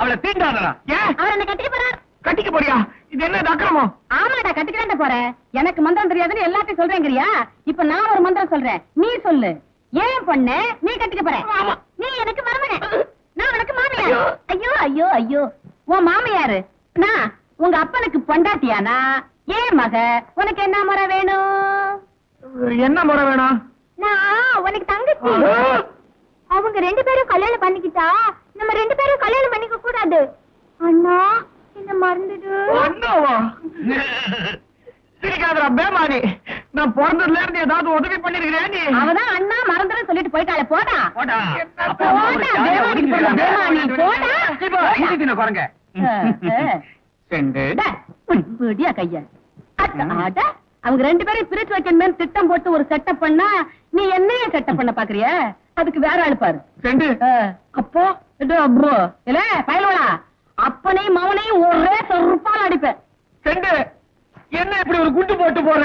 அவளை தீண்டாதடா. ஏன் அவர் என்ன கட்டிக்க போறார்? கட்டிக்க போறியா? இது என்ன அக்கிரமம்? ஆமாடா, கட்டிக்கிறேன் போறேன். எனக்கு மந்திரம் தெரியாதுன்னு எல்லாத்தையும் சொல்றேங்கிறியா? இப்ப நான் ஒரு மந்திரம் சொல்றேன், நீ சொல்லு. ஏன் பொண்ணு நீ கட்டிக்க போற? நீ எனக்கு மருமக, நான் உனக்கு மாமியார். ஐயோ ஐயோ ஐயோ, உன் மாமியாரு நான் உங்க அப்பனுக்கு பொண்டாட்டியானா? ஏன் மக, உனக்கு என்ன முறை வேணும்? என்ன முறை வேணும்? நான் உனக்கு தங்கச்சி. அவங்க 2 பேரும் கல்யாணம் பண்ணிக்கிட்டா நம்ம 2 பேரும் கல்யாணம் பண்ணிக்க கூடாது. அண்ணா என்ன மறந்துடு. அண்ணாவா? சிரிக்காதடா பேமானி. நான் பிறந்ததுல இருந்து ஏதாவது உதவி பண்ணிருக்கிறேன் நீ? அவதான் அண்ணா மறந்துடும் சொல்லிட்டு போயிட்டாளே, போடா போடா. குரங்க கைய அவங்க 2 பேரும் பிரிச்சு வைக்கணும்னு திட்டம் போட்டு ஒரு செட்டப் பண்ணா, நீ என்னைய செட்டப் பண்ண பாக்குறிய? அதுக்கு வேற ஆளு பாரு. அப்போ இல்ல பயலுவா, அப்பனையும் மவனையும் ஒரே சொருப்பால் அடிப்பேன். என்ன இப்படி ஒரு குண்டு போட்டு போற?